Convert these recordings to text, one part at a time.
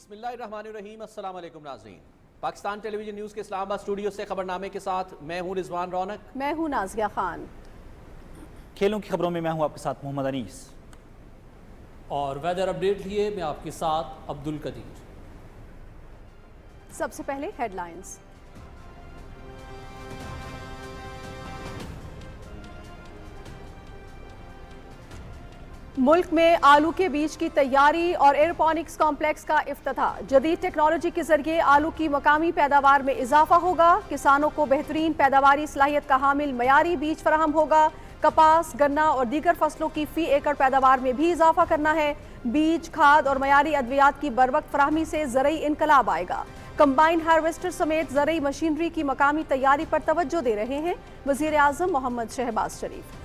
بسم اللہ الرحمن الرحیم، السلام علیکم ناظرین۔ پاکستان ٹیلی ویژن نیوز کے اسلام آباد اسٹوڈیو سے خبرنامے کے ساتھ میں ہوں رضوان رونق، میں ہوں نازیہ خان۔ کھیلوں کی خبروں میں ہوں آپ کے ساتھ محمد انیس، اور ویدر اپڈیٹ لیے میں آپ کے ساتھ عبد القدیر۔ سب سے پہلے ہیڈ لائنز۔ ملک میں آلو کے بیج کی تیاری اور ایئروپونکس کمپلیکس کا افتتاح۔ جدید ٹیکنالوجی کے ذریعے آلو کی مقامی پیداوار میں اضافہ ہوگا، کسانوں کو بہترین پیداواری صلاحیت کا حامل معیاری بیج فراہم ہوگا۔ کپاس، گنا اور دیگر فصلوں کی فی ایکڑ پیداوار میں بھی اضافہ کرنا ہے۔ بیج، کھاد اور معیاری ادویات کی بروقت فراہمی سے زرعی انقلاب آئے گا۔ کمبائن ہارویسٹر سمیت زرعی مشینری کی مقامی تیاری پر توجہ دے رہے ہیں وزیر اعظم محمد شہباز شریف۔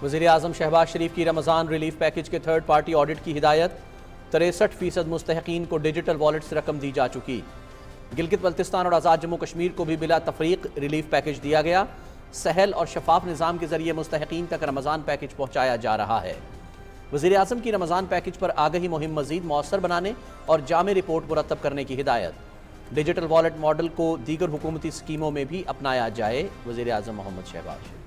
وزیر اعظم شہباز شریف کی رمضان ریلیف پیکج کے تھرڈ پارٹی آڈٹ کی ہدایت۔ 63% مستحقین کو ڈیجیٹل والیٹ سے رقم دی جا چکی۔ گلگت بلتستان اور آزاد جموں کشمیر کو بھی بلا تفریق ریلیف پیکج دیا گیا۔ سہل اور شفاف نظام کے ذریعے مستحقین تک رمضان پیکج پہنچایا جا رہا ہے۔ وزیر اعظم کی رمضان پیکج پر آگہی مہم مزید مؤثر بنانے اور جامع رپورٹ مرتب کرنے کی ہدایت۔ ڈیجیٹل والیٹ ماڈل کو دیگر حکومتی سکیموں میں بھی اپنایا جائے، وزیر اعظم محمد شہباز شریف۔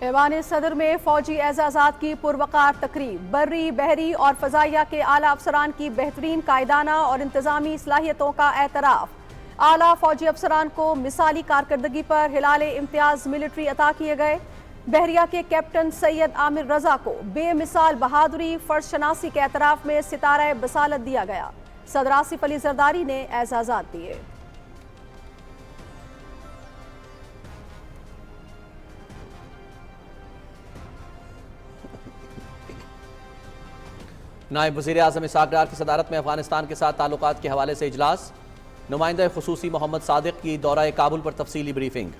ایوان صدر میں فوجی اعزازات کی پروقار تقریب۔ بری، بحری اور فضائیہ کے اعلیٰ افسران کی بہترین قائدانہ اور انتظامی صلاحیتوں کا اعتراف۔ اعلیٰ فوجی افسران کو مثالی کارکردگی پر ہلال امتیاز ملٹری عطا کیے گئے۔ بحریہ کے کیپٹن سید عامر رضا کو بے مثال بہادری، فرض شناسی کے اعتراف میں ستارہ بصالت دیا گیا۔ صدر آصف علی زرداری نے اعزازات دیے۔ نائب وزیر اعظم اسحاق ڈار کی صدارت میں افغانستان کے ساتھ تعلقات کے حوالے سے اجلاس۔ نمائندہ خصوصی محمد صادق کی دورہ کابل پر تفصیلی بریفنگ۔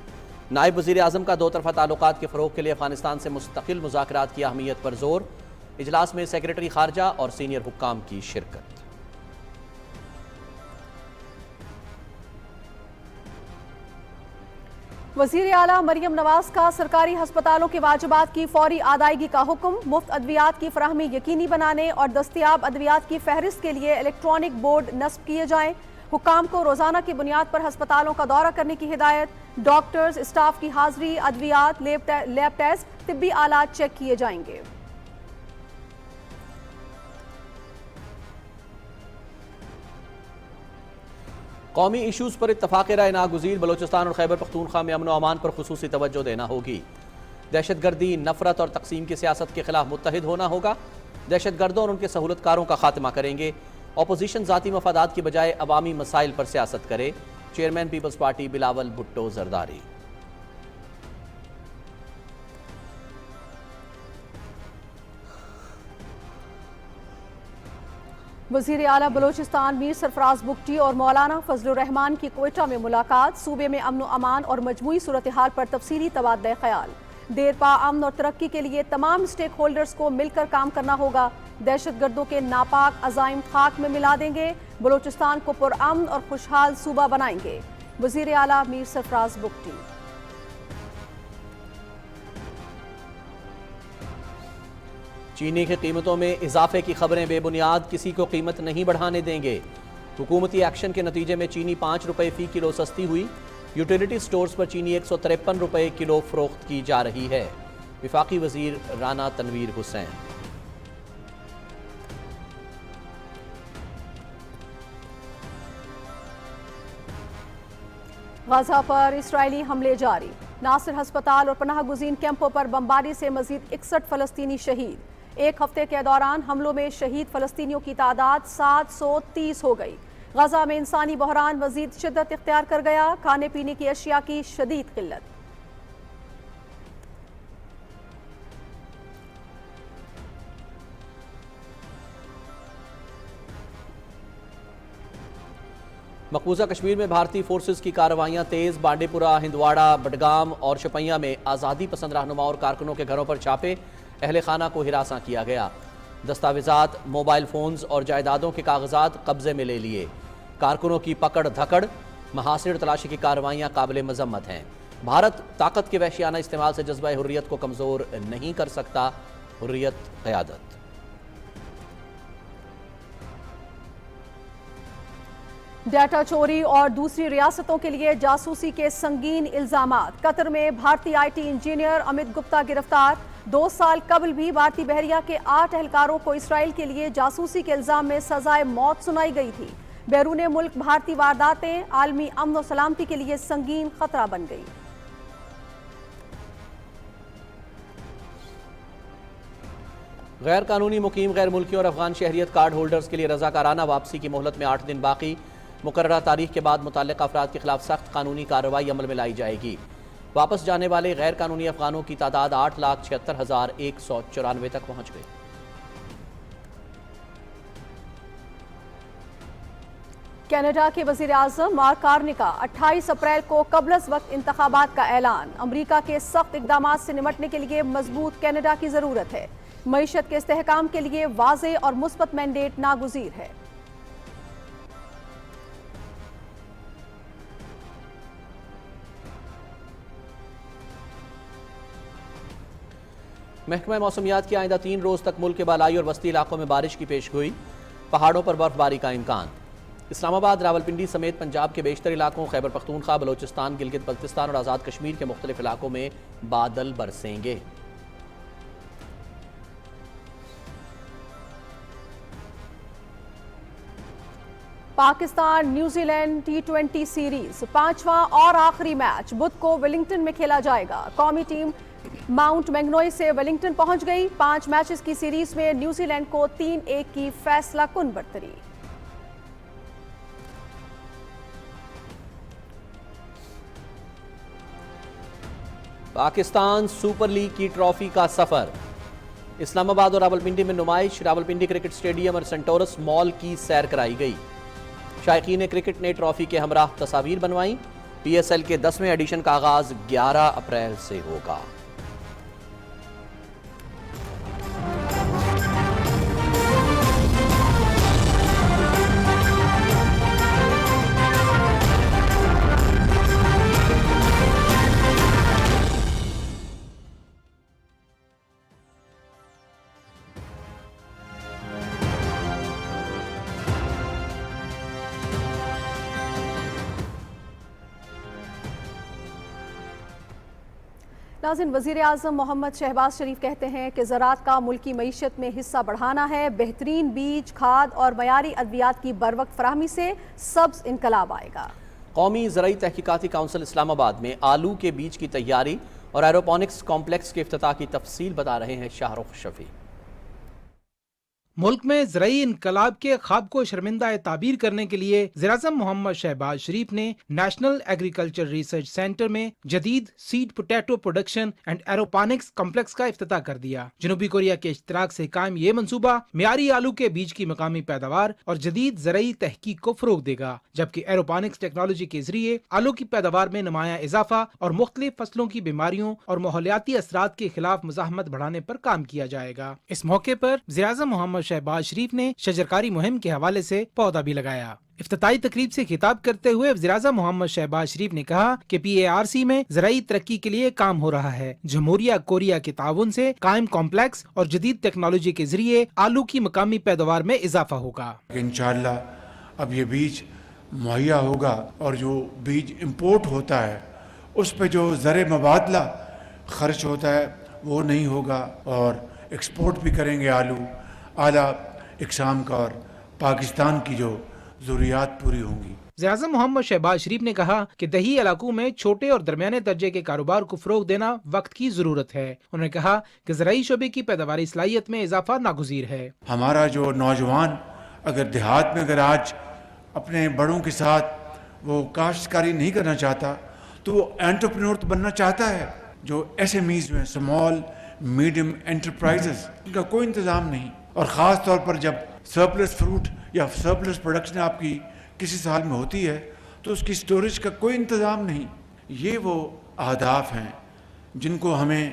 نائب وزیر اعظم کا دو طرفہ تعلقات کے فروغ کے لیے افغانستان سے مستقل مذاکرات کی اہمیت پر زور۔ اجلاس میں سیکریٹری خارجہ اور سینئر حکام کی شرکت۔ وزیر اعلیٰ مریم نواز کا سرکاری ہسپتالوں کے واجبات کی فوری ادائیگی کا حکم۔ مفت ادویات کی فراہمی یقینی بنانے اور دستیاب ادویات کی فہرست کے لیے الیکٹرانک بورڈ نصب کیے جائیں۔ حکام کو روزانہ کی بنیاد پر ہسپتالوں کا دورہ کرنے کی ہدایت۔ ڈاکٹرز، اسٹاف کی حاضری، ادویات، لیب ٹیسٹ، طبی آلات چیک کیے جائیں گے۔ قومی ایشوز پر اتفاق رائے ناگزیر۔ بلوچستان اور خیبر پختونخوا میں امن و امان پر خصوصی توجہ دینا ہوگی۔ دہشت گردی، نفرت اور تقسیم کی سیاست کے خلاف متحد ہونا ہوگا۔ دہشت گردوں اور ان کے سہولت کاروں کا خاتمہ کریں گے۔ اپوزیشن ذاتی مفادات کی بجائے عوامی مسائل پر سیاست کرے، chairman Peoples Party Bilawal Bhutto Zardari. وزیر اعلیٰ بلوچستان میر سرفراز بگٹی اور مولانا فضل الرحمان کی کوئٹہ میں ملاقات۔ صوبے میں امن و امان اور مجموعی صورتحال پر تفصیلی تبادلہ خیال۔ دیرپا امن اور ترقی کے لیے تمام اسٹیک ہولڈرز کو مل کر کام کرنا ہوگا۔ دہشت گردوں کے ناپاک عزائم خاک میں ملا دیں گے، بلوچستان کو پرامن اور خوشحال صوبہ بنائیں گے، وزیر اعلیٰ میر سرفراز بگٹی۔ چینی کی قیمتوں میں اضافے کی خبریں بے بنیاد، کسی کو قیمت نہیں بڑھانے دیں گے۔ حکومتی ایکشن کے نتیجے میں چینی 5 روپے فی کلو سستی ہوئی۔ یوٹیلیٹی سٹورز پر چینی 153 روپے کلو فروخت کی جا رہی ہے۔ وفاقی وزیر رانا تنویر حسین۔ غزہ پر اسرائیلی حملے جاری۔ ناصر ہسپتال اور پناہ گزین کیمپوں پر بمباری سے مزید 61 فلسطینی شہید۔ ایک ہفتے کے دوران حملوں میں شہید فلسطینیوں کی تعداد 730 ہو گئی۔ غزہ میں انسانی بحران مزید شدت اختیار کر گیا، کھانے پینے کی اشیاء کی شدید قلت۔ مقبوضہ کشمیر میں بھارتی فورسز کی کارروائیاں تیز۔ بانڈی پورہ، ہندواڑہ، بڈگام اور شپیاں میں آزادی پسند رہنما اور کارکنوں کے گھروں پر چھاپے، اہل خانہ کو ہراساں کیا گیا۔ دستاویزات، موبائل فونز اور جائیدادوں کے کاغذات قبضے میں لے لیے۔ کارکنوں کی پکڑ دھکڑ، محاصر تلاشی کی کارروائیاں قابل مذمت ہیں۔ بھارت طاقت کے وحشیانہ استعمال سے جذبہ حریت کو کمزور نہیں کر سکتا، حریت قیادت۔ ڈیٹا چوری اور دوسری ریاستوں کے لیے جاسوسی کے سنگین الزامات۔ قطر میں بھارتی آئی ٹی انجینئر امت گپتا گرفتار۔ 2 سال قبل بھی بھارتی بحریہ کے 8 اہلکاروں کو اسرائیل کے لیے جاسوسی کے الزام میں سزائے موت سنائی گئی تھی۔ بیرون ملک بھارتی وارداتیں عالمی امن و سلامتی کے لیے سنگین خطرہ بن گئی۔ غیر قانونی مقیم غیر ملکی اور افغان شہریت کارڈ ہولڈرز کے لیے رضاکارانہ واپسی کی مہلت میں 8 دن باقی۔ مقررہ تاریخ کے بعد متعلقہ افراد کے خلاف سخت قانونی کارروائی عمل میں لائی جائے گی۔ واپس جانے والے غیر قانونی افغانوں کی تعداد 8,76,194 تک پہنچ گئی۔ کینیڈا کے وزیر اعظم مارک کارنی کا 28 اپریل کو قبل از وقت انتخابات کا اعلان۔ امریکہ کے سخت اقدامات سے نمٹنے کے لیے مضبوط کینیڈا کی ضرورت ہے۔ معیشت کے استحکام کے لیے واضح اور مثبت مینڈیٹ ناگزیر ہے۔ محکمہ موسمیات کی آئندہ 3 روز تک ملک کے بالائی اور وسطی علاقوں میں بارش کی پیش گوئی، پہاڑوں پر برف باری کا امکان۔ اسلام آباد، راولپنڈی سمیت پنجاب کے بیشتر علاقوں، خیبر پختونخوا، بلوچستان، گلگت بلتستان اور آزاد کشمیر کے مختلف علاقوں میں بادل برسیں گے۔ Pakistan New Zealand T20 series 5واں اور آخری میچ بدھ کو ویلنگٹن میں کھیلا جائے گا۔ قومی ٹیم ماؤنٹ مینگنوئی سے ویلنگٹن پہنچ گئی۔ 5 میچز کی سیریز میں نیوزی لینڈ کو 3-1 کی فیصلہ کن برتری۔ پاکستان سپر لیگ کی ٹرافی کا سفر، اسلام آباد اور راولپنڈی میں نمائش۔ راولپنڈی کرکٹ اسٹیڈیم اور سنٹورس مال کی سیر کرائی گئی۔ شائقین کرکٹ نے ٹرافی کے ہمراہ تصاویر بنوائیں۔ PSL کے 10ویں ایڈیشن کا آغاز 11 اپریل سے ہوگا۔ ناظرین، وزیر اعظم محمد شہباز شریف کہتے ہیں کہ زراعت کا ملکی معیشت میں حصہ بڑھانا ہے۔ بہترین بیج، کھاد اور معیاری ادویات کی بروقت فراہمی سے سبز انقلاب آئے گا۔ قومی زرعی تحقیقاتی کونسل اسلام آباد میں آلو کے بیج کی تیاری اور ایروپونکس کمپلیکس کے افتتاح کی تفصیل بتا رہے ہیں شاہ رخ شفیع۔ ملک میں زرعی انقلاب کے خواب کو شرمندہ تعبیر کرنے کے لیے وزیر اعظم محمد شہباز شریف نے نیشنل ایگریکلچر ریسرچ سینٹر میں جدید seed potato production and aeroponics complex کا افتتاح کر دیا۔ جنوبی کوریا کے اشتراک سے قائم یہ منصوبہ معیاری آلو کے بیج کی مقامی پیداوار اور جدید زرعی تحقیق کو فروغ دے گا، جبکہ ایروپونکس ٹیکنالوجی کے ذریعے آلو کی پیداوار میں نمایاں اضافہ اور مختلف فصلوں کی بیماریوں اور ماحولیاتی اثرات کے خلاف مزاحمت بڑھانے پر کام کیا جائے گا۔ اس موقع پر وزیر اعظم محمد شہباز شریف نے شجرکاری مہم کے حوالے سے پودا بھی لگایا۔ افتتاحی تقریب سے خطاب کرتے ہوئے وزیر اعظم محمد شہباز شریف نے کہا کہ PARC میں زرعی ترقی کے لیے کام ہو رہا ہے۔ جمہوریہ کوریا کے تعاون سے قائم کمپلیکس اور جدید ٹیکنالوجی کے ذریعے آلو کی مقامی پیداوار میں اضافہ ہوگا۔ انشاءاللہ اب یہ بیج مہیا ہوگا اور جو بیج امپورٹ ہوتا ہے اس پہ جو زر مبادلہ خرچ ہوتا ہے وہ نہیں ہوگا، اور ایکسپورٹ بھی کریں گے آلو اعلیٰ اقسام کا، اور پاکستان کی جو ضروریات پوری ہوں گی۔ وزیر اعظم محمد شہباز شریف نے کہا کہ دیہی علاقوں میں چھوٹے اور درمیانے درجے کے کاروبار کو فروغ دینا وقت کی ضرورت ہے۔ انہوں نے کہا کہ زرعی شعبے کی پیداواری صلاحیت میں اضافہ ناگزیر ہے۔ ہمارا جو نوجوان اگر دیہات میں اگر آج اپنے بڑوں کے ساتھ وہ کاشتکاری نہیں کرنا چاہتا تو وہ انٹرپرینور تو بننا چاہتا ہے۔ جو SMEs ہیں، اسمال میڈیم انٹرپرائزز، ان کا کوئی انتظام نہیں، اور خاص طور پر جب سرپلس فروٹ یا سرپلس پروڈکشن آپ کی کسی سال میں ہوتی ہے تو اس کی سٹوریج کا کوئی انتظام نہیں۔ یہ وہ اہداف ہیں جن کو ہمیں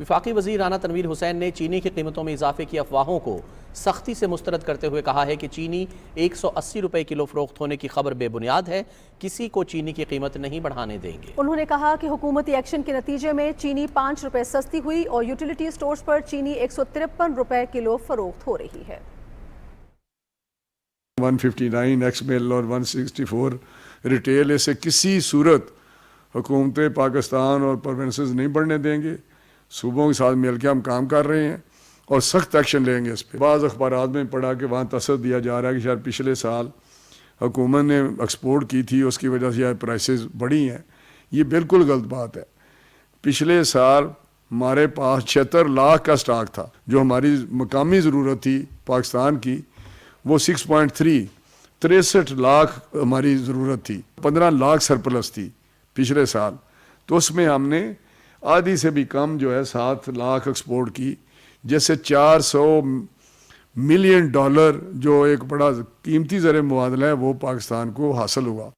وفاقی وزیر رانا تنویر حسین نے چینی کی قیمتوں میں اضافے کی افواہوں کو سختی سے مسترد کرتے ہوئے کہا ہے کہ چینی 180 روپے کلو فروخت ہونے کی خبر بے بنیاد ہے، کسی کو چینی کی قیمت نہیں بڑھانے دیں گے۔ انہوں نے کہا کہ حکومتی ایکشن کے نتیجے میں چینی 5 روپے سستی ہوئی اور یوٹیلیٹی سٹورز پر چینی 153 روپے کلو فروخت ہو رہی ہے۔ 159 ایکس مل اور 164 ریٹیل، اسے کسی صورت حکومت پاکستان اور پروونسز نہیں بڑھنے دیں گے۔ صوبوں کے ساتھ مل کے ہم کام کر رہے ہیں اور سخت ایکشن لیں گے اس پہ۔ بعض اخبارات میں پڑھا کہ وہاں تصر دیا جا رہا ہے کہ شاید پچھلے سال حکومت نے ایکسپورٹ کی تھی، اس کی وجہ سے شاید پرائسز بڑھی ہیں۔ یہ بالکل غلط بات ہے۔ پچھلے سال ہمارے پاس 76 لاکھ کا سٹاک تھا، جو ہماری مقامی ضرورت تھی پاکستان کی، وہ 6.3 63 لاکھ ہماری ضرورت تھی، 15 لاکھ سرپلس تھی پچھلے سال۔ تو اس میں ہم نے آدھی سے بھی کم جو ہے 7 لاکھ ایکسپورٹ کی، جیسے $400 ملین جو ایک بڑا قیمتی زر مبادلہ ہے وہ پاکستان کو حاصل ہوا۔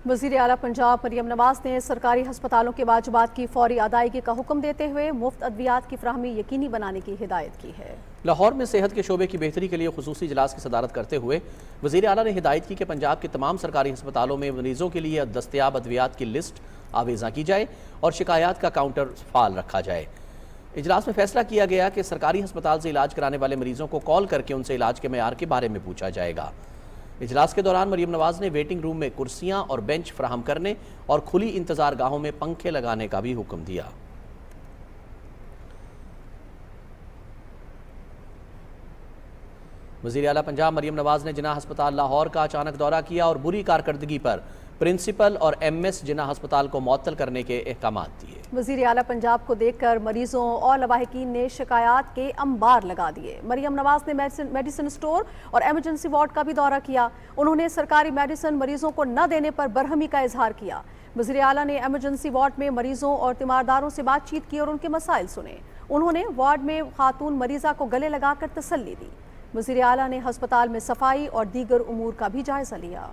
وزیر اعلیٰ پنجاب مریم نواز نے سرکاری ہسپتالوں کے واجبات کی فوری ادائیگی کا حکم دیتے ہوئے مفت ادویات کی فراہمی یقینی بنانے کی ہدایت کی ہے۔ لاہور میں صحت کے شعبے کی بہتری کے لیے خصوصی اجلاس کی صدارت کرتے ہوئے وزیر اعلیٰ نے ہدایت کی کہ پنجاب کے تمام سرکاری ہسپتالوں میں مریضوں کے لیے دستیاب ادویات کی لسٹ آویزاں کی جائے اور شکایات کا کاؤنٹر فعال رکھا جائے۔ اجلاس میں فیصلہ کیا گیا کہ سرکاری ہسپتال سے علاج کرانے والے مریضوں کو کال کر کے ان سے علاج کے معیار کے بارے میں پوچھا جائے گا۔ اجلاس کے دوران مریم نواز نے ویٹنگ روم میں کرسیاں اور بینچ فراہم کرنے اور کھلی انتظار گاہوں میں پنکھے لگانے کا بھی حکم دیا۔ وزیر اعلیٰ پنجاب مریم نواز نے جناح ہسپتال لاہور کا اچانک دورہ کیا اور بری کارکردگی پر پرنسپل اور MS جناح ہسپتال کو معطل کرنے کے احکامات دیے۔ وزیر اعلیٰ پنجاب کو دیکھ کر مریضوں اور لواحقین نے شکایات کے انبار لگا دیے۔ مریم نواز نے میڈیسن سٹور اور ایمرجنسی وارڈ کا بھی دورہ کیا۔ انہوں نے سرکاری میڈیسن مریضوں کو نہ دینے پر برہمی کا اظہار کیا۔ وزیر اعلیٰ نے ایمرجنسی وارڈ میں مریضوں اور تیمارداروں سے بات چیت کی اور ان کے مسائل سنے۔ انہوں نے وارڈ میں خاتون مریضہ کو گلے لگا کر تسلی دی۔ وزیر اعلیٰ نے ہسپتال میں صفائی اور دیگر امور کا بھی جائزہ لیا۔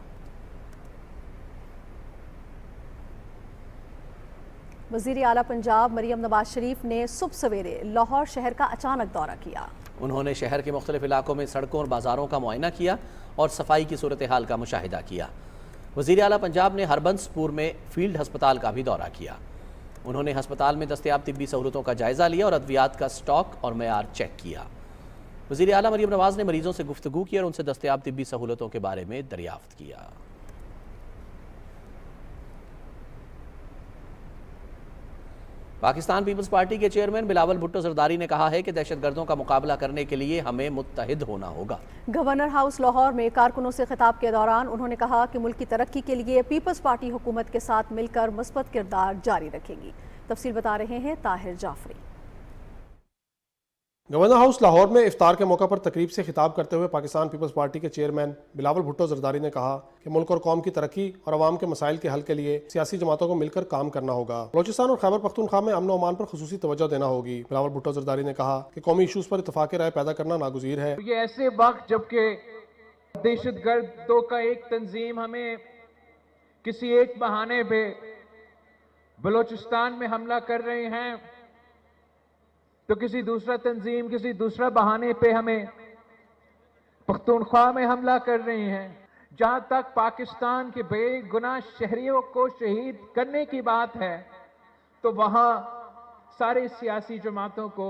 وزیر اعلیٰ پنجاب مریم نواز شریف نے صبح سویرے لاہور شہر کا اچانک دورہ کیا۔ انہوں نے شہر کے مختلف علاقوں میں سڑکوں اور بازاروں کا معائنہ کیا اور صفائی کی صورتحال کا مشاہدہ کیا۔ وزیر اعلیٰ پنجاب نے ہربنس پور میں فیلڈ ہسپتال کا بھی دورہ کیا۔ انہوں نے ہسپتال میں دستیاب طبی سہولتوں کا جائزہ لیا اور ادویات کا سٹاک اور معیار چیک کیا۔ وزیر اعلیٰ مریم نواز نے مریضوں سے گفتگو کی اور ان سے دستیاب طبی سہولتوں کے بارے میں دریافت کیا۔ پاکستان پیپلز پارٹی کے چیئرمین بلاول بھٹو زرداری نے کہا ہے کہ دہشت گردوں کا مقابلہ کرنے کے لیے ہمیں متحد ہونا ہوگا۔ گورنر ہاؤس لاہور میں کارکنوں سے خطاب کے دوران انہوں نے کہا کہ ملک کی ترقی کے لیے پیپلز پارٹی حکومت کے ساتھ مل کر مثبت کردار جاری رکھے گی۔ تفصیل بتا رہے ہیں طاہر جعفری۔ گورنر ہاؤس لاہور میں افطار کے موقع پر تقریب سے خطاب کرتے ہوئے پاکستان پیپلز پارٹی کے چیئرمین بلاول بھٹو زرداری نے کہا کہ ملک اور قوم کی ترقی اور عوام کے مسائل کے حل کے لیے سیاسی جماعتوں کو مل کر کام کرنا ہوگا۔ بلوچستان اور خیبر پختونخوا میں امن و امان پر خصوصی توجہ دینا ہوگی۔ بلاول بھٹو زرداری نے کہا کہ قومی ایشوز پر اتفاق رائے پیدا کرنا ناگزیر ہے۔ یہ ایسے وقت جبکہ دہشت گردوں کا ایک تنظیم ہمیں کسی ایک بہانے پہ بلوچستان میں حملہ کر رہے ہیں تو کسی دوسرا تنظیم کسی دوسرا بہانے پہ ہمیں پختونخوا میں حملہ کر رہے ہیں۔ جہاں تک پاکستان کے بے گناہ شہریوں کو شہید کرنے کی بات ہے تو وہاں سارے سیاسی جماعتوں کو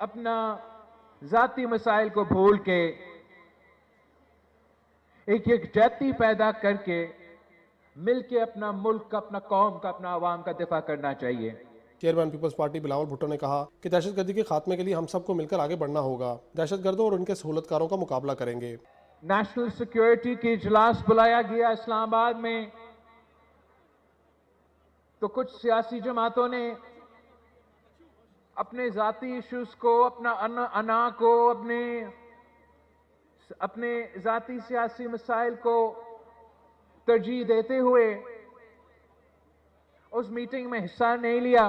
اپنا ذاتی مسائل کو بھول کے ایک یکجہتی پیدا کر کے مل کے اپنا ملک کا، اپنا قوم کا، اپنا عوام کا دفاع کرنا چاہیے۔ Chairman Peoples Party Bilawal Bhutto نے کہا کہ دہشت گردی کے خاتمے کے لیے ہم سب کو مل کر آگے بڑھنا ہوگا۔ دہشت گردوں اور ان کے سہولت کاروں کا مقابلہ کریں گے۔ نیشنل سیکیورٹی کی اجلاس بلایا گیا اسلام آباد میں تو کچھ سیاسی جماعتوں نے اپنے ذاتی ایشوز کو، اپنا انا کو، اپنے ذاتی سیاسی مسائل کو ترجیح دیتے ہوئے اس میٹنگ میں حصہ نہیں لیا۔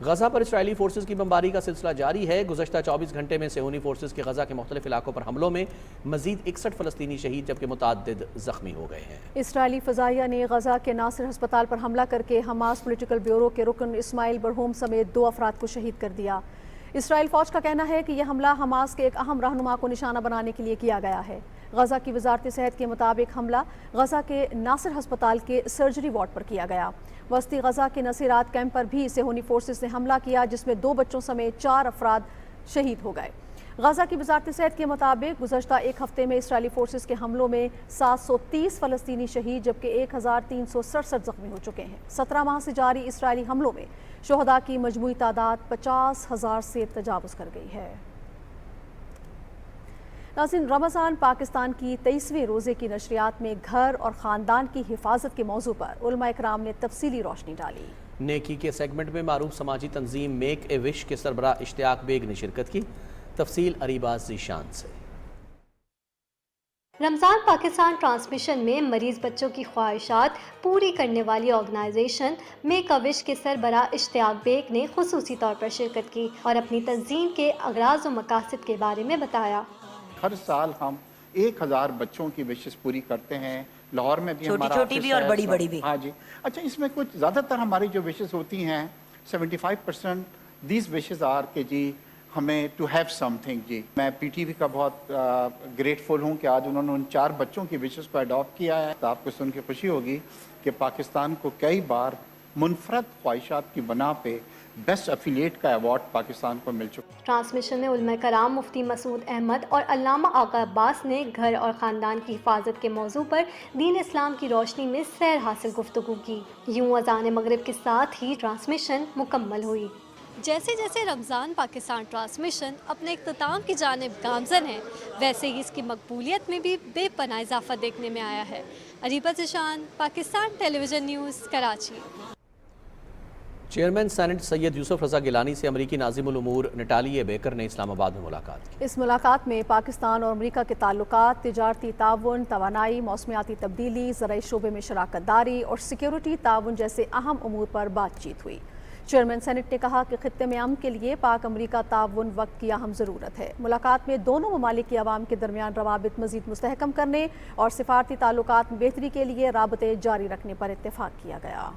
غزہ پر اسرائیلی فورسز کی بمباری کا سلسلہ جاری ہے۔ گزشتہ 24 گھنٹے میں صہیونی فورسز کے غزہ کے مختلف علاقوں پر حملوں میں مزید 61 فلسطینی شہید جبکہ متعدد زخمی ہو گئے ہیں۔ اسرائیلی فضائیہ نے غزہ کے ناصر ہسپتال پر حملہ کر کے حماس پولیٹیکل بیورو کے رکن اسماعیل برہوم سمیت 2 افراد کو شہید کر دیا۔ اسرائیل فوج کا کہنا ہے کہ یہ حملہ حماس کے ایک اہم رہنما کو نشانہ بنانے کے لیے کیا گیا ہے۔ غزہ کی وزارت صحت کے مطابق حملہ غزہ کے ناصر ہسپتال کے سرجری وارڈ پر کیا گیا۔ وسطی غزہ کے نصیرات کیمپ پر بھی صہیونی فورسز نے حملہ کیا جس میں 2 بچوں سمیت 4 افراد شہید ہو گئے۔ غزہ کی وزارت صحت کے مطابق گزشتہ ایک ہفتے میں اسرائیلی فورسز کے حملوں میں 730 فلسطینی شہید جبکہ 1367 زخمی ہو چکے ہیں۔ 17 ماہ سے جاری اسرائیلی حملوں میں شہداء کی مجموعی تعداد 50,000 سے تجاوز کر گئی ہے۔ ناظرین، رمضان پاکستان کی 23ویں روزے کی نشریات میں گھر اور خاندان کی حفاظت کے موضوع پر علماء اکرام نے تفصیلی روشنی ڈالی۔ نیکی کے سیگمنٹ میں معروف سماجی تنظیم میک اے وش کے سربراہ اشتیاق بیگ نے شرکت کی۔ تفصیل اریباز ذیشان سے۔ رمضان پاکستان ٹرانسمیشن میں مریض بچوں کی خواہشات پوری کرنے والی آرگنائزیشن میک اے وش کے سربراہ اشتیاق بیگ نے خصوصی طور پر شرکت کی اور اپنی تنظیم کے اغراض و مقاصد کے بارے میں بتایا۔ ہر سال ہم 1000 بچوں کی وشز پوری کرتے ہیں۔ لاہور میں بھی ہمارا چھوٹی بھی اور بڑی بڑی بھی۔ ہاں جی، اچھا، اس میں کچھ زیادہ تر ہماری جو وشز ہوتی ہیں 75% دیز وشز آر کہ جی ہمیں ٹو ہیو سم تھنگ۔ جی میں پی ٹی وی کا بہت گریٹفل ہوں کہ آج انہوں نے ان 4 بچوں کی وشز کو اڈاپٹ کیا ہے۔ تو آپ کو سن کے خوشی ہوگی کہ پاکستان کو کئی بار منفرد خواہشات کی بنا پہ بیسٹ افیلیٹ کا ایوارڈ پاکستان کو مل چکا۔ ٹرانسمیشن میں علماء کرام مفتی مسعود احمد اور علامہ آقا عباس نے گھر اور خاندان کی حفاظت کے موضوع پر دین اسلام کی روشنی میں سیر حاصل گفتگو کی۔ یوں اذان مغرب کے ساتھ ہی ٹرانسمیشن مکمل ہوئی۔ جیسے جیسے رمضان پاکستان ٹرانسمیشن اپنے اختتام کی جانب گامزن ہے، ویسے ہی اس کی مقبولیت میں بھی بے پناہ اضافہ دیکھنے میں آیا ہے۔ Areeba Zeeshan, Pakistan television news, Karachi. Chairman senate Syed Yusuf Raza Gilani سے امریکی ناظم الامور نٹالی بیکر نے اسلام آباد میں ملاقات کی۔ اس ملاقات میں پاکستان اور امریکہ کے تعلقات، تجارتی تعاون، توانائی، موسمیاتی تبدیلی، زرعی شعبے میں شراکت داری اور سیکیورٹی تعاون جیسے اہم امور پر بات چیت ہوئی۔ چیئرمین سینٹ نے کہا کہ خطے میں امن کے لیے پاک امریکہ تعاون وقت کی اہم ضرورت ہے۔ ملاقات میں دونوں ممالک کی عوام کے درمیان روابط مزید مستحکم کرنے اور سفارتی تعلقات میں بہتری کے لیے رابطے جاری رکھنے پر اتفاق کیا گیا۔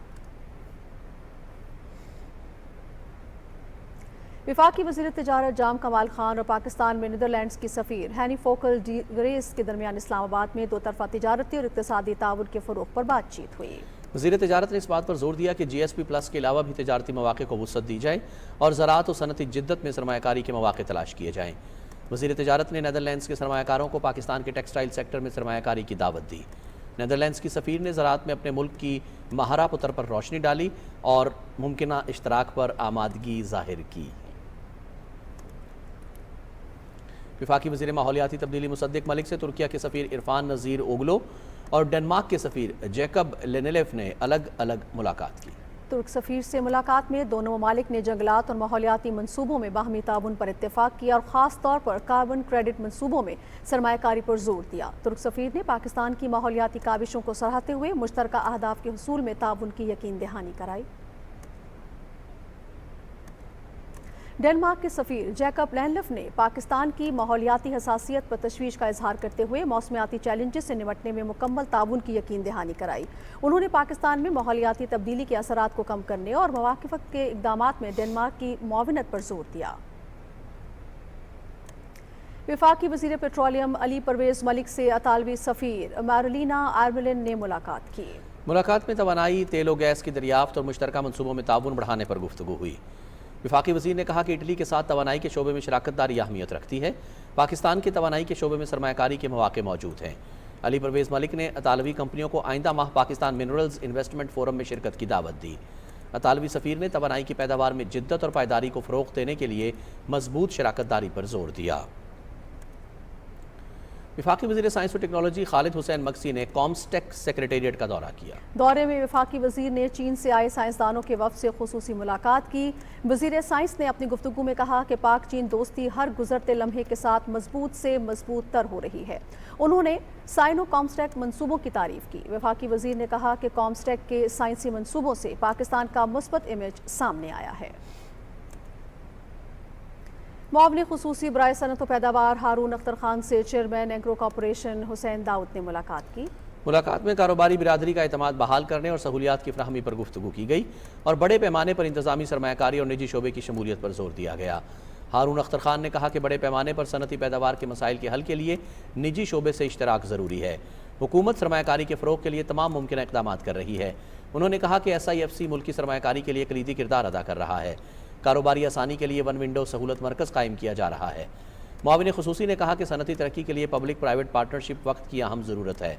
وفاقی وزیر تجارت جام کمال خان اور پاکستان میں نیدرلینڈز کی سفیر ہینی فوکل ڈی وریس کے درمیان اسلام آباد میں 2 طرفہ تجارتی اور اقتصادی تعاون کے فروغ پر بات چیت ہوئی۔ وزیر تجارت نے اس بات پر زور دیا کہ جی ایس پی پلس کے علاوہ بھی تجارتی مواقع کو وسعت دی جائے اور زراعت و صنعتی جدت میں سرمایہ کاری کے مواقع تلاش کیے جائیں۔ وزیر تجارت نے نیدرلینڈز کے سرمایہ کاروں کو پاکستان کے ٹیکسٹائل سیکٹر میں سرمایہ کاری کی دعوت دی۔ نیدرلینڈز کی سفیر نے زراعت میں اپنے ملک کی مہارہ پتر پر روشنی ڈالی اور ممکنہ اشتراک پر آمادگی ظاہر کی۔ وفاقی وزیر ماحولیاتی تبدیلی مصدق ملک سے ترکیہ کے سفیر عرفان نذیر اوگلو اور ڈنمارک کے سفیر جیکب لینیلیف نے الگ الگ ملاقات کی۔ ترک سفیر سے ملاقات میں دونوں ممالک نے جنگلات اور ماحولیاتی منصوبوں میں باہمی تعاون پر اتفاق کیا اور خاص طور پر کاربن کریڈٹ منصوبوں میں سرمایہ کاری پر زور دیا۔ ترک سفیر نے پاکستان کی ماحولیاتی کاوشوں کو سراہتے ہوئے مشترکہ اہداف کے حصول میں تعاون کی یقین دہانی کرائی۔ ڈنمارک کے سفیر جیکب لینلیف نے پاکستان کی ماحولیاتی حساسیت پر تشویش کا اظہار کرتے ہوئے موسمیاتی چیلنجز سے نمٹنے میں مکمل تعاون کی یقین دہانی کرائی۔ انہوں نے پاکستان میں ماحولیاتی تبدیلی کے اثرات کو کم کرنے اور مواقفت کے اقدامات میں ڈنمارک کی معاونت پر زور دیا۔ وفاقی وزیر پیٹرولیم علی پرویز ملک سے اطالوی سفیر میرولینا آرملن نے ملاقات کی۔ ملاقات میں توانائی، تیل و گیس کی دریافت اور مشترکہ منصوبوں میں تعاون بڑھانے پر گفتگو ہوئی۔ وفاقی وزیر نے کہا کہ اٹلی کے ساتھ توانائی کے شعبے میں شراکت داری اہمیت رکھتی ہے۔ پاکستان کی توانائی کے شعبے میں سرمایہ کاری کے مواقع موجود ہیں۔ علی پرویز ملک نے اطالوی کمپنیوں کو آئندہ ماہ پاکستان منرلز انویسٹمنٹ فورم میں شرکت کی دعوت دی۔ اطالوی سفیر نے توانائی کی پیداوار میں جدت اور پائیداری کو فروغ دینے کے لیے مضبوط شراکت داری پر زور دیا۔ وفاقی وزیر سائنس و ٹیکنالوجی خالد حسین مکسی نے کامسٹیک سیکریٹریٹ کا دورہ کیا۔ دورے میں وفاقی وزیر نے چین سے آئے سائنسدانوں کے وفد سے خصوصی ملاقات کی۔ وزیر سائنس نے اپنی گفتگو میں کہا کہ پاک چین دوستی ہر گزرتے لمحے کے ساتھ مضبوط سے مضبوط تر ہو رہی ہے۔ انہوں نے سائنو کامسٹیک منصوبوں کی تعریف کی۔ وفاقی وزیر نے کہا کہ کامسٹیک کے سائنسی منصوبوں سے پاکستان کا مثبت امیج سامنے آیا ہے۔ معاون خصوصی برائے صنعت و پیداوار ہارون اختر خان سے چیئرمین ایگرو کارپوریشن حسین داؤد نے ملاقات کی۔ ملاقات میں کاروباری برادری کا اعتماد بحال کرنے اور سہولیات کی فراہمی پر گفتگو کی گئی اور بڑے پیمانے پر انتظامی سرمایہ کاری اور نجی شعبے کی شمولیت پر زور دیا گیا۔ ہارون اختر خان نے کہا کہ بڑے پیمانے پر صنعتی پیداوار کے مسائل کے حل کے لیے نجی شعبے سے اشتراک ضروری ہے۔ حکومت سرمایہ کاری کے فروغ کے لیے تمام ممکنہ اقدامات کر رہی ہے۔ انہوں نے کہا کہ SIFC ملکی سرمایہ کاری کے لیے کلیدی کردار ادا کر رہا ہے۔ کاروباری آسانی کے لیے ون ونڈو سہولت مرکز قائم کیا جا رہا ہے۔ معاون خصوصی نے کہا کہ صنعتی ترقی کے لیے پبلک پرائیویٹ پارٹنرشپ وقت کی اہم ضرورت ہے۔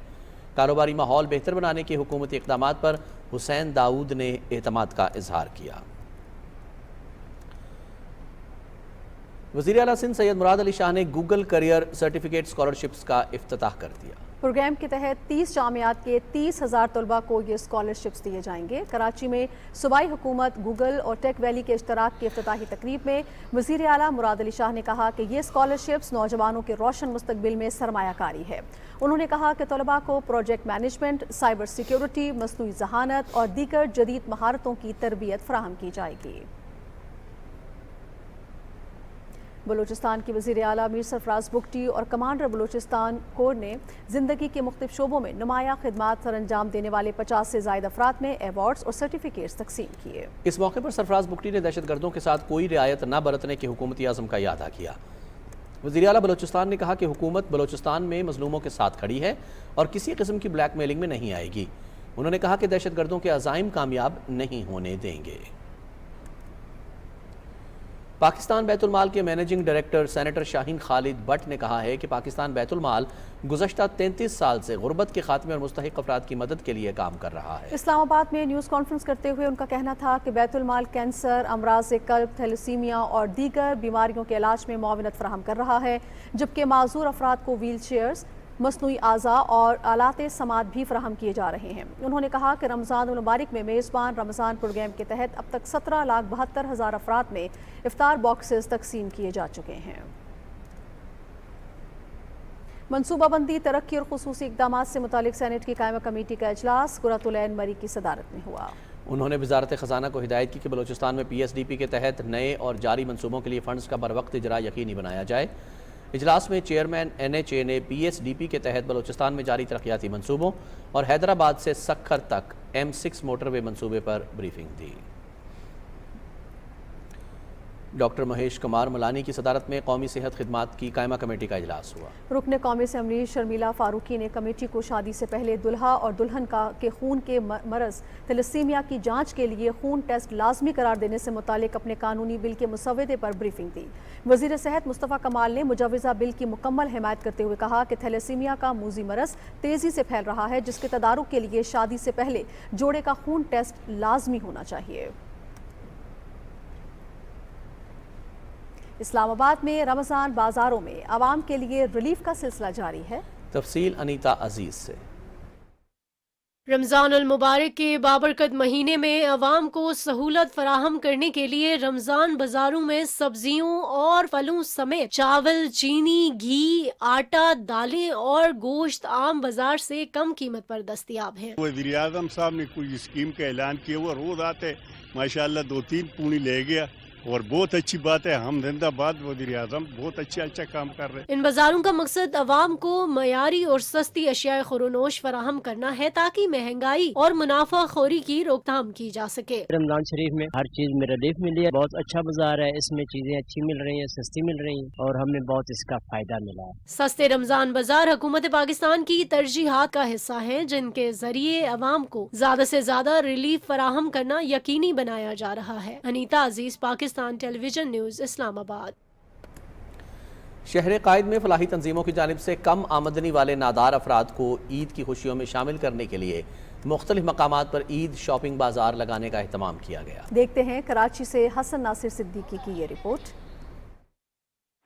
کاروباری ماحول بہتر بنانے کے حکومتی اقدامات پر حسین داؤد نے اعتماد کا اظہار کیا۔ وزیر اعلیٰ سندھ سید مراد علی شاہ نے گوگل کیریئر سرٹیفکیٹ اسکالرشپس کا افتتاح کر دیا۔ پروگرام کے تحت 30 جامعات کے 30,000 طلباء کو یہ اسکالرشپس دیے جائیں گے۔ کراچی میں صوبائی حکومت، گوگل اور ٹیک ویلی کے اشتراک کی افتتاحی تقریب میں وزیر اعلیٰ مراد علی شاہ نے کہا کہ یہ اسکالرشپس نوجوانوں کے روشن مستقبل میں سرمایہ کاری ہے۔ انہوں نے کہا کہ طلباء کو پروجیکٹ مینجمنٹ، سائبر سیکیورٹی، مصنوعی ذہانت اور دیگر جدید مہارتوں کی تربیت فراہم کی جائے گی۔ بلوچستان کی وزیر اعلیٰ میر سرفراز بگٹی اور کمانڈر بلوچستان کور نے زندگی کے مختلف شعبوں میں نمایاں خدمات سر انجام دینے والے 50 سے زائد افراد میں ایوارڈز اور سرٹیفکیٹس تقسیم کیے۔ اس موقع پر سرفراز بگٹی نے دہشت گردوں کے ساتھ کوئی رعایت نہ برتنے کے حکومتی عزم کا اعادہ کیا۔ وزیر اعلیٰ بلوچستان نے کہا کہ حکومت بلوچستان میں مظلوموں کے ساتھ کھڑی ہے اور کسی قسم کی بلیک میلنگ میں نہیں آئے گی۔ انہوں نے کہا کہ دہشت گردوں کے عزائم کامیاب نہیں ہونے دیں گے۔ پاکستان بیت المال کے managing director senator Shaheen Khalid but نے کہا ہے کہ پاکستان بیت المال گزشتہ 33 سال سے غربت کے خاتمے اور مستحق افراد کی مدد کے لیے کام کر رہا ہے۔ اسلام آباد میں نیوز کانفرنس کرتے ہوئے ان کا کہنا تھا کہ بیت المال کینسر، امراض قلب، تھیلیسیمیا اور دیگر بیماریوں کے علاج میں معاونت فراہم کر رہا ہے، جبکہ معذور افراد کو ویل چیئرز، مصنوعی اعضاء اور آلات سماعت بھی فراہم کیے جا رہے ہیں۔ انہوں نے کہا کہ رمضان المبارک میں میزبان رمضان پروگرام کے تحت اب تک 17,72,000 افراد میں افطار باکسز تقسیم کیے جا چکے ہیں۔ منصوبہ بندی، ترقی اور خصوصی اقدامات سے متعلق سینیٹ کی قائمہ کمیٹی کا اجلاس قرۃ العین مری کی صدارت میں ہوا۔ انہوں نے وزارت خزانہ کو ہدایت کی کہ بلوچستان میں PSDP کے تحت نئے اور جاری منصوبوں کے لیے فنڈز کا بروقت اجرا یقینی بنایا جائے۔ اجلاس میں چیئرمین NHA نے PSDP کے تحت بلوچستان میں جاری ترقیاتی منصوبوں اور حیدرآباد سے سکھر تک M6 موٹر وے منصوبے پر بریفنگ دی۔ ڈاکٹر مہیش کمار ملانی کی صدارت میں قومی صحت خدمات کی قائمہ کمیٹی کا اجلاس ہوا۔ رکن قومی اسمبلی شرمیلا فاروقی نے کمیٹی کو شادی سے پہلے دلہا اور دلہن کے خون کے مرض تھیلیسیمیا کی جانچ کے لیے خون ٹیسٹ لازمی قرار دینے سے متعلق اپنے قانونی بل کے مسودے پر بریفنگ دی۔ وزیر صحت مصطفیٰ کمال نے مجوزہ بل کی مکمل حمایت کرتے ہوئے کہا کہ تھیلیسیمیا کا موذی مرض تیزی سے پھیل رہا ہے، جس کے تدارک کے لیے شادی سے پہلے جوڑے کا خون ٹیسٹ لازمی ہونا چاہیے۔ اسلام آباد میں رمضان بازاروں میں عوام کے لیے ریلیف کا سلسلہ جاری ہے۔ تفصیل انیتا عزیز سے۔ رمضان المبارک کے بابرکت مہینے میں عوام کو سہولت فراہم کرنے کے لیے رمضان بازاروں میں سبزیوں اور پھلوں سمیت چاول، چینی، گھی، آٹا، دالیں اور گوشت عام بازار سے کم قیمت پر دستیاب ہیں۔ وزیر اعظم صاحب نے کوئی اسکیم کا اعلان کیا ہوا، روز آتے ماشاءاللہ 2-3 پونی لے گیا اور بہت اچھی بات ہے۔ ہم زندہ باد وزیر اعظم بہت اچھا کام کر رہے ہیں۔ ان بازاروں کا مقصد عوام کو معیاری اور سستی اشیاء خورونوش فراہم کرنا ہے تاکہ مہنگائی اور منافع خوری کی روک تھام کی جا سکے۔ رمضان شریف میں ہر چیز میں ریلیف ملی ہے، بہت اچھا بازار ہے، اس میں چیزیں اچھی مل رہی ہیں، سستی مل رہی ہیں اور ہمیں بہت اس کا فائدہ ملا ہے۔ سستے رمضان بازار حکومت پاکستان کی ترجیحات کا حصہ ہیں، جن کے ذریعے عوام کو زیادہ سے زیادہ ریلیف فراہم کرنا یقینی بنایا جا رہا ہے۔ انیتا عزیز، پاکستان ٹیلی ویژن نیوز، اسلام آباد۔ شہر قائد میں فلاحی تنظیموں کی جانب سے کم آمدنی والے نادار افراد کو عید کی خوشیوں میں شامل کرنے کے لیے مختلف مقامات پر عید شاپنگ بازار لگانے کا اہتمام کیا گیا۔ دیکھتے ہیں کراچی سے حسن ناصر صدیقی کی یہ رپورٹ۔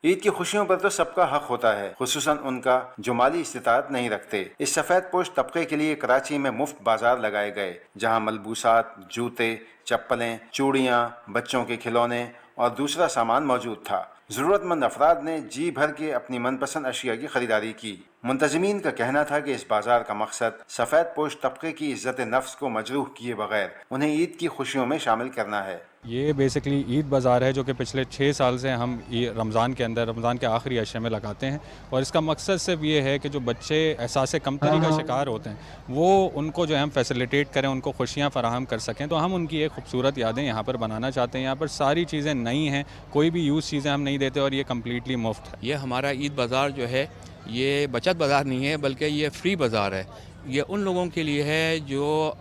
عید کی خوشیوں پر تو سب کا حق ہوتا ہے، خصوصاً ان کا جو مالی استطاعت نہیں رکھتے۔ اس سفید پوش طبقے کے لیے کراچی میں مفت بازار لگائے گئے، جہاں ملبوسات، جوتے، چپلیں، چوڑیاں، بچوں کے کھلونے اور دوسرا سامان موجود تھا۔ ضرورت مند افراد نے جی بھر کے اپنی من پسند اشیاء کی خریداری کی۔ منتظمین کا کہنا تھا کہ اس بازار کا مقصد سفید پوش طبقے کی عزت نفس کو مجروح کیے بغیر انہیں عید کی خوشیوں میں شامل کرنا ہے۔ یہ بیسکلی عید بازار ہے جو کہ پچھلے 6 سال سے ہم رمضان کے اندر رمضان کے آخری عشرے میں لگاتے ہیں، اور اس کا مقصد صرف یہ ہے کہ جو بچے احساس کمتری کا شکار ہوتے ہیں وہ ان کو جو ہے ہم فیسیلیٹیٹ کریں، ان کو خوشیاں فراہم کر سکیں. تو ہم ان کی ایک خوبصورت یادیں یہاں پر بنانا چاہتے ہیں. یہاں پر ساری چیزیں نئی ہیں، کوئی بھی یوز چیزیں ہم نہیں دیتے، اور یہ کمپلیٹلی مفت ہے. یہ ہمارا عید بازار جو ہے یہ بچت بازار نہیں ہے بلکہ یہ فری بازار ہے. یہ ان لوگوں کے لیے ہے جو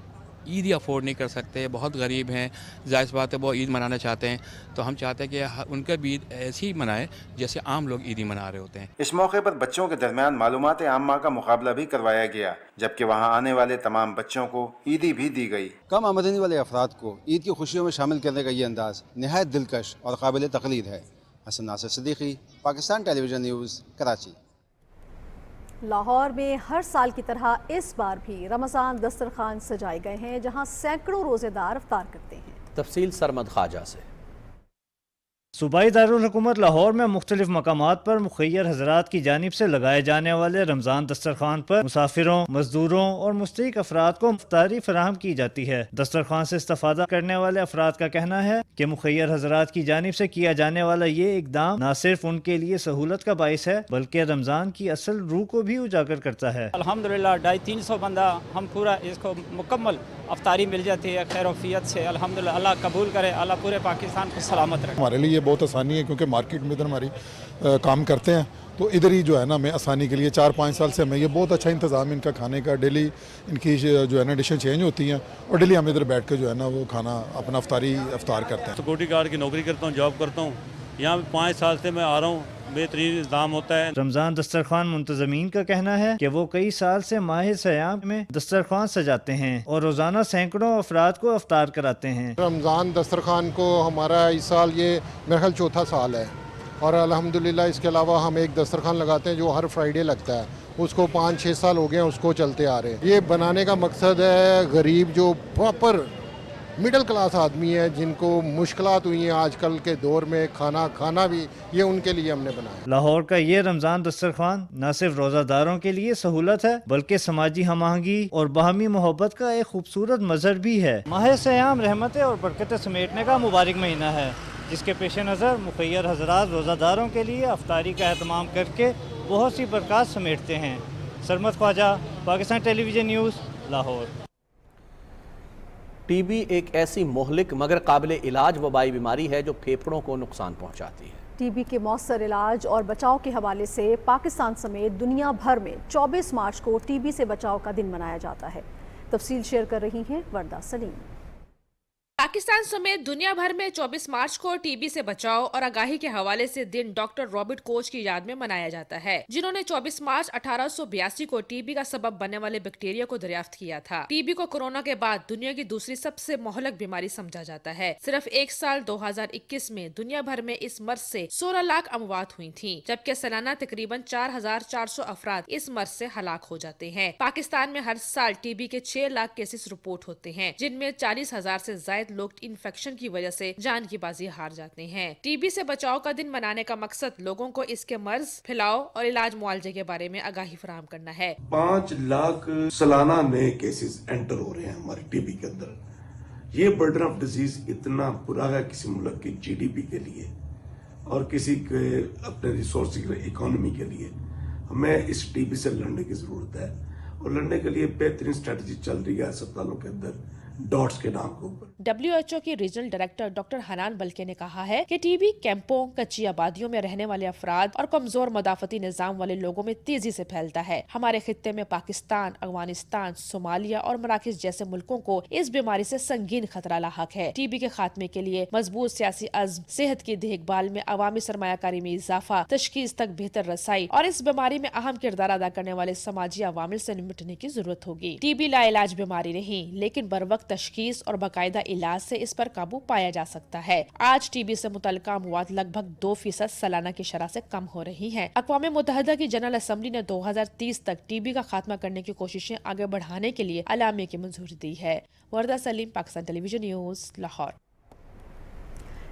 عید ہی افورڈ نہیں کر سکتے، بہت غریب ہیں، ظاہر سی بات ہے وہ عید منانا چاہتے ہیں. تو ہم چاہتے ہیں کہ ان کا بھی عید ایسی ہی منائیں جیسے عام لوگ عیدی منا رہے ہوتے ہیں. اس موقع پر بچوں کے درمیان معلومات عامہ کا مقابلہ بھی کروایا گیا، جبکہ وہاں آنے والے تمام بچوں کو عیدی بھی دی گئی. کم آمدنی والے افراد کو عید کی خوشیوں میں شامل کرنے کا یہ انداز نہایت دلکش اور قابل تقلید ہے. حسن ناصر Siddiqui, Pakistan television news, Karachi. Lahore میں ہر سال کی طرح اس بار بھی رمضان دسترخوان سجائے گئے ہیں، جہاں سینکڑوں روزے دار افطار کرتے ہیں. تفصیل سرمد خواجہ سے. صوبائی دارالحکومت لاہور میں مختلف مقامات پر مخیر حضرات کی جانب سے لگائے جانے والے رمضان دسترخوان پر مسافروں، مزدوروں اور مستحق افراد کو افطاری فراہم کی جاتی ہے. دسترخوان سے استفادہ کرنے والے افراد کا کہنا ہے کہ مخیر حضرات کی جانب سے کیا جانے والا یہ اقدام نہ صرف ان کے لیے سہولت کا باعث ہے بلکہ رمضان کی اصل روح کو بھی اجاگر کرتا ہے. الحمدللہ 250-300 بندہ ہم پورا اس کو مکمل افطاری مل جاتی ہے خیر وفیت سے. الحمدللہ اللہ قبول کرے، اللہ پورے پاکستان کو سلامت رکھے. ہمارے لیے بہت آسانی ہے کیونکہ مارکیٹ میں ادھر ہماری کام کرتے ہیں، تو ادھر ہی جو ہے نا ہمیں آسانی کے لیے 4-5 سال سے ہمیں یہ بہت اچھا انتظام ان کا کھانے کا. ڈیلی ان کی جو ہے نا ڈشیں چینج ہوتی ہیں اور ڈیلی ہم ادھر بیٹھ کے جو ہے نا وہ کھانا اپنا افطار کرتے ہیں. سیکورٹی گارڈ کی نوکری کرتا ہوں، جاب کرتا ہوں یہاں 5 سال سے میں آ رہا ہوں. بہترین انتظام ہوتا ہے. رمضان دسترخوان منتظمین کا کہنا ہے کہ وہ کئی سال سے ماہ سیام میں دسترخوان سجاتے ہیں اور روزانہ سینکڑوں افراد کو افطار کراتے ہیں. رمضان دسترخوان کو ہمارا اس سال یہ میرا خیال 4تھا سال ہے، اور الحمدللہ اس کے علاوہ ہم ایک دسترخوان لگاتے ہیں جو ہر فرائیڈے لگتا ہے. اس کو 5-6 سال ہو گئے ہیں اس کو چلتے آ رہے ہیں. یہ بنانے کا مقصد ہے غریب جو پراپر مڈل کلاس آدمی ہے جن کو مشکلات ہوئی ہیں آج کل کے دور میں کھانا بھی، یہ ان کے لیے ہم نے بنایا. لاہور کا یہ رمضان دسترخوان نہ صرف روزہ داروں کے لیے سہولت ہے بلکہ سماجی ہم آہنگی اور باہمی محبت کا ایک خوبصورت مظہر بھی ہے. ماہ سیام رحمتیں اور برکتیں سمیٹنے کا مبارک مہینہ ہے جس کے پیش نظر مخیر حضرات روزہ داروں کے لیے افطاری کا اہتمام کر کے بہت سی برکات سمیٹتے ہیں. Sarmad Khawaja, Pakistan television news, Lahore. T B ایک ایسی مہلک مگر قابل علاج وبائی بیماری ہے جو پھیپھڑوں کو نقصان پہنچاتی ہے. ٹی بی کے مؤثر علاج اور بچاؤ کے حوالے سے پاکستان سمیت دنیا بھر میں 24 مارچ کو ٹی بی سے بچاؤ کا دن منایا جاتا ہے. تفصیل شیئر کر رہی ہیں وردہ سلیم. پاکستان سمیت دنیا بھر میں 24 مارچ کو ٹی بی سے بچاؤ اور آگاہی کے حوالے سے دن ڈاکٹر رابرٹ کوچ کی یاد میں منایا جاتا ہے، جنہوں نے 24 مارچ 1882 کو ٹی بی کا سبب بننے والے بیکٹیریا کو دریافت کیا تھا. ٹی بی کو کورونا کے بعد دنیا کی دوسری سب سے مہلک بیماری سمجھا جاتا ہے. صرف ایک سال 2021 میں دنیا بھر میں اس مرض سے 16 لاکھ اموات ہوئی تھیں، جبکہ سالانہ تقریباً 4400 افراد اس مرض سے ہلاک ہو جاتے ہیں. پاکستان میں ہر سال ٹی بی کے 6 لاکھ کیسز رپورٹ ہوتے ہیں، جن میں 40,000 سے زائد لوگ انفیکشن کی وجہ سے جان کی بازی ہار جاتے ہیں. ٹی بی سے بچاؤ کا دن منانے کا مقصد لوگوں کو اس کے مرض، پھیلاؤ اور علاج معالجے کے بارے میں آگاہی فراہم کرنا ہے. 5 لاکھ سالانہ نئے کیسز انٹر ہو رہے ہیں ہمارے ٹی بی کے اندر. یہ برڈن آف ڈیزیز اتنا برا ہے کسی ملک کی جی ڈی پی کے لیے اور کسی کے اپنے ریسورس اکانومی کے لیے. ہمیں اس ٹی بی سے لڑنے کی ضرورت ہے اور لڑنے کے لیے بہترین اسٹریٹجی چل رہی ہے اسپتالوں کے اندر ڈاٹس کے نام کے اوپر. WHO کی ریجنل ڈائریکٹر ڈاکٹر حنان بلکے نے کہا ہے کہ ٹی بی کیمپوں، کچی آبادیوں میں رہنے والے افراد اور کمزور مدافعتی نظام والے لوگوں میں تیزی سے پھیلتا ہے. ہمارے خطے میں پاکستان، افغانستان، صومالیہ اور مراکش جیسے ملکوں کو اس بیماری سے سنگین خطرہ لاحق ہے. ٹی بی کے خاتمے کے لیے مضبوط سیاسی عزم، صحت کی دیکھ بھال میں عوامی سرمایہ کاری میں اضافہ، تشخیص تک بہتر رسائی اور اس بیماری میں اہم کردار ادا کرنے والے سماجی عوامل سے نمٹنے کی ضرورت ہوگی. ٹی بی لا علاج بیماری نہیں، لیکن بروقت تشخیص اور باقاعدہ علاج سے اس پر قابو پایا جا سکتا ہے. آج ٹی بی سے متعلقہ اموات لگ بھگ 2% سالانہ کی شرح سے کم ہو رہی ہیں. اقوام متحدہ کی جنرل اسمبلی نے 2030 تک ٹی بی کا خاتمہ کرنے کی کوششیں آگے بڑھانے کے لیے اعلامیہ کی منظوری دی ہے. وردہ سلیم، Pakistan television news, Lahore.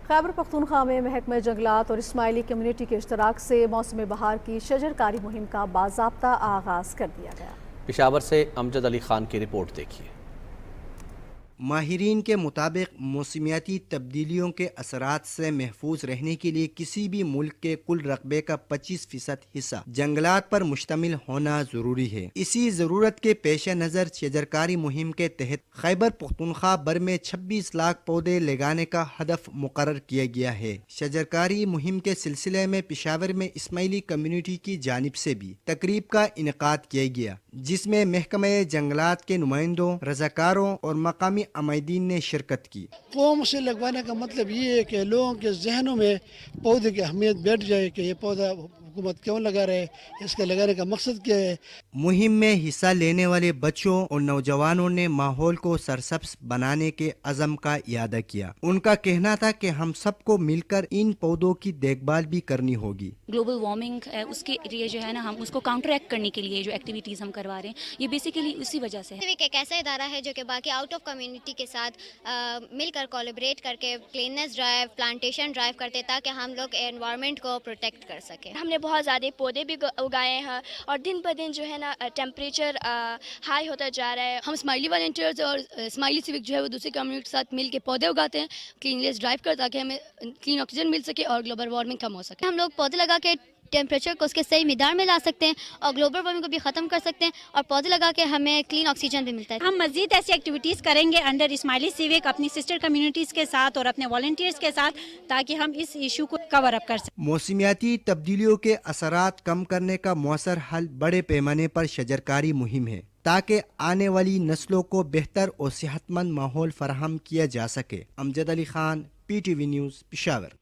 Khyber Pakhtunkhwa میں محکمہ جنگلات اور اسماعیلی کمیونٹی کے اشتراک سے موسم بہار کی شجر کاری مہم کا باضابطہ آغاز کر دیا گیا. پشاور سے امجد علی خان کی رپورٹ دیکھیے. ماہرین کے مطابق موسمیاتی تبدیلیوں کے اثرات سے محفوظ رہنے کے لیے کسی بھی ملک کے کل رقبے کا 25% حصہ جنگلات پر مشتمل ہونا ضروری ہے۔ اسی ضرورت کے پیش نظر شجرکاری مہم کے تحت خیبر پختونخوا بھر میں 26 لاکھ پودے لگانے کا ہدف مقرر کیا گیا ہے۔ شجرکاری مہم کے سلسلے میں پشاور میں اسماعیلی کمیونٹی کی جانب سے بھی تقریب کا انعقاد کیا گیا، جس میں محکمہ جنگلات کے نمائندوں، رضاکاروں اور مقامی عمائدین نے شرکت کی۔ قوم سے لگوانے کا مطلب یہ ہے کہ لوگوں کے ذہنوں میں پودے کی اہمیت بیٹھ جائے کہ یہ پودا حکومت کیوں لگا رہے، اس کے لگانے کا مقصد کیا ہے۔ مہم میں حصہ لینے والے بچوں اور نوجوانوں نے ماحول کو سرسبز بنانے کے عزم کا اعادہ کیا۔ ان کا کہنا تھا کہ ہم سب کو مل کر ان پودوں کی دیکھ بھال بھی کرنی ہوگی۔ گلوبل وارمنگ ہے، اس کے لیے جو ہے نا ہم اس کو کاؤنٹر ایکٹ کرنے کے لیے جو ایکٹیویٹیز ہم کروا رہے ہیں، یہ بیسیکلی اسی وجہ سے ہے۔ ایک ایسا ادارہ ہے جو کہ باقی آؤٹ آف کمیونٹی کے ساتھ مل کر کولیبریٹ کر کے کلیننس ڈرائیو، پلانٹیشن ڈرائیو کرتے تاکہ ہم لوگ انوائرمنٹ کو پروٹیکٹ کر سکیں۔ ہم نے بہت زیادہ پودے بھی اگائے ہیں اور دن بہ دن جو ہے نا ٹیمپریچر ہائی ہوتا جا رہا ہے۔ ہم اسماعیلی والنٹیئرز اور اسماعیلی سیوک جو ہے وہ دوسری کمیونٹی کے ساتھ مل کے پودے اگاتے ہیں کلینلیس ڈرائیو کر تاکہ ہمیں کلین آکسیجن مل سکے اور گلوبل وارمنگ کم ہو سکے۔ ہم لوگ پودے لگا کے ٹیمپریچر کو اس کے صحیح مقدار میں لا سکتے ہیں اور گلوبل وارمنگ کو بھی ختم کر سکتے ہیں، اور پودے لگا کے ہمیں کلین آکسیجن بھی ملتا ہے۔ ہم مزید ایسی ایکٹیویٹیز کریں گے انڈر اسماعیلی سیوک اپنی سسٹر کمیونٹیز کے ساتھ اور اپنے والنٹیئرز کے ساتھ تاکہ ہم اس ایشو کو کور اپ کر سکیں۔ موسمیاتی تبدیلیوں کے اثرات کم کرنے کا مؤثر حل بڑے پیمانے پر شجرکاری مہم ہے تاکہ آنے والی نسلوں کو بہتر اور صحت مند ماحول فراہم کیا جا سکے۔ امجد علی خان، PTV نیوز، پشاور۔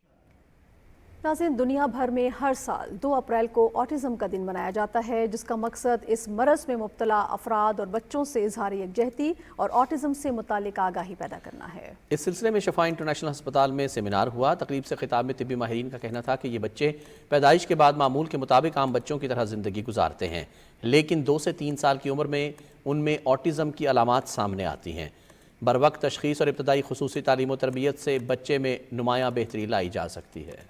ناظرین، دنیا بھر میں ہر سال 2 اپریل کو آٹزم کا دن منایا جاتا ہے، جس کا مقصد اس مرض میں مبتلا افراد اور بچوں سے اظہار یکجہتی اور آٹزم سے متعلق آگاہی پیدا کرنا ہے۔ اس سلسلے میں شفا انٹرنیشنل ہسپتال میں سیمینار ہوا۔ تقریب سے خطاب میں طبی ماہرین کا کہنا تھا کہ یہ بچے پیدائش کے بعد معمول کے مطابق عام بچوں کی طرح زندگی گزارتے ہیں، لیکن 2 سے 3 سال کی عمر میں ان میں آٹزم کی علامات سامنے آتی ہیں۔ بروقت تشخیص اور ابتدائی خصوصی تعلیم و تربیت سے بچے میں نمایاں بہتری لائی جا سکتی ہے۔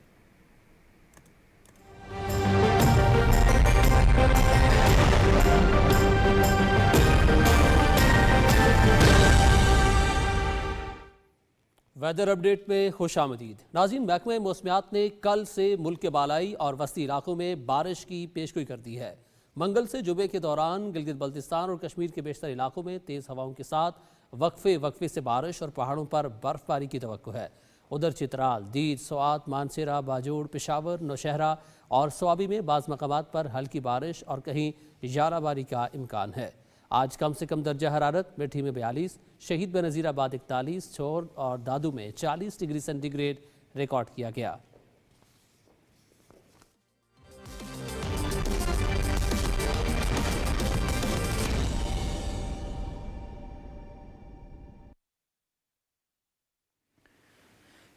ویدر اپڈیٹ میں خوش آمدید۔ ناظرین، محکمہ موسمیات نے کل سے ملک کے بالائی اور وسطی علاقوں میں بارش کی پیشگوئی کر دی ہے۔ منگل سے جمعے کے دوران گلگت بلتستان اور کشمیر کے بیشتر علاقوں میں تیز ہواؤں کے ساتھ وقفے سے بارش اور پہاڑوں پر برف باری کی توقع ہے۔ ادھر چترال، دید، سوات، مانسیرہ، باجوڑ، پشاور، نوشہرہ اور سوابی میں بعض مقامات پر ہلکی بارش اور کہیں ژالہ باری کا امکان ہے۔ آج کم سے کم درجہ حرارت میٹھی میں 42، شہید بنظیر آباد 41، چھور اور دادو میں 40 ڈگری سینٹی گریڈ ریکارڈ کیا گیا۔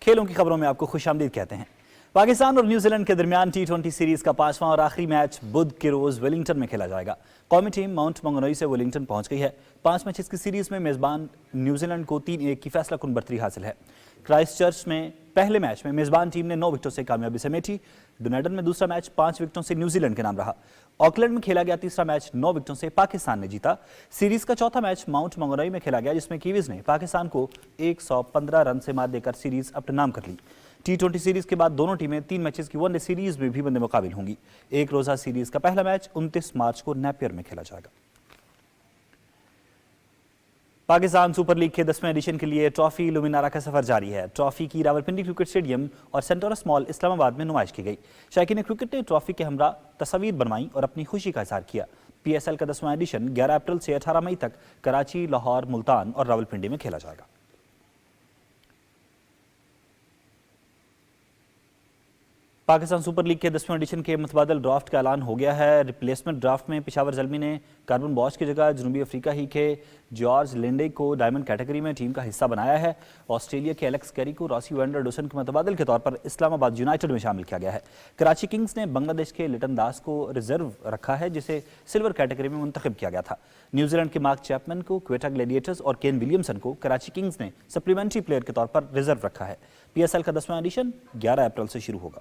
کھیلوں کی خبروں میں آپ کو خوش آمدید کہتے ہیں۔ پاکستان اور نیوزی لینڈ کے درمیان T20 سیریز کا 5واں اور آخری میچ بدھ کے روز ویلنگٹن میں کھیلا جائے گا۔ قومی ٹیم ماؤنٹ مونگنوئی سے ویلنگٹن پہنچ گئی ہے۔ 5 میچز کی سیریز میں میزبان نیوزی لینڈ کو 3-1 کی فیصلہ کن برتری حاصل ہے۔ کرائسٹ چرچ میں پہلے میچ میں میزبان ٹیم نے 9 وکٹوں سے کامیابی سمیٹی۔ ڈونیڈن میں دوسرا میچ 5 وکٹوں سے نیوزی لینڈ کے نام رہا۔ آکلینڈ میں کھیلا گیا تیسرا میچ 9 وکٹوں سے پاکستان نے جیتا۔ سیریز کا چوتھا میچ ماؤنٹ مونگنوئی میں کھیلا گیا، جس میں کیویز نے پاکستان کو 115 رن سے مات دے کر سیریز اپنے نام کر لی۔ T20 سیریز کے بعد دونوں ٹیمیں 3 میچز کی ون ڈے سیریز میں بھی بندے مقابل ہوں گی۔ ایک روزہ سیریز کا پہلا میچ 29 مارچ کو نیپیر میں کھیلا جائے گا۔ پاکستان سپر لیگ کے 10ویں ایڈیشن کے لیے ٹرافی لومینارا کا سفر جاری ہے۔ ٹرافی کی راولپنڈی کرکٹ اسٹیڈیم اور سینٹورس مال اسلام آباد میں نمائش کی گئی۔ شائقین کرکٹ نے ٹرافی کے ہمراہ تصاویر بنوائیں اور اپنی خوشی کا اظہار کیا۔ PSL کا 10واں ایڈیشن 11 اپریل سے 18 مئی تک کراچی، لاہور، ملتان اور راولپنڈی میں کھیلا جائے گا۔ پاکستان سپر لیگ کے 10ویں ایڈیشن کے متبادل ڈرافٹ کا اعلان ہو گیا ہے۔ ریپلیسمنٹ ڈرافٹ میں پشاور زلمی نے کاربن باش کی جگہ جنوبی افریقہ ہی کے جارج لینڈے کو ڈائمنڈ کیٹیگری میں ٹیم کا حصہ بنایا ہے۔ آسٹریلیا کے ایلیکس کیری کو راسی وینڈر ڈوسن کے متبادل کے طور پر اسلام آباد یونائٹڈ میں شامل کیا گیا ہے۔ کراچی کنگز نے بنگلہ دیش کے لٹن داس کو ریزرو رکھا ہے، جسے سلور کیٹیگری میں منتخب کیا گیا تھا۔ نیوزی لینڈ کے مارک چیپمن کو کوئٹہ گلیڈیٹرز اور کین ولیمسن کو کراچی کنگز نے سپلیمنٹری پلیئر کے طور پر ریزرو رکھا ہے۔ PSL کا 10واں ایڈیشن 11 اپریل سے شروع ہوگا۔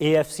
AFC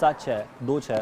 7-6, 2-6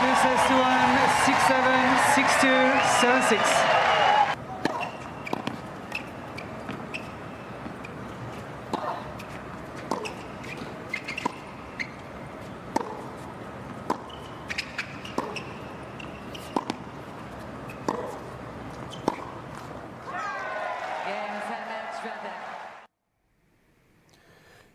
6-7, 6-2, 7-6।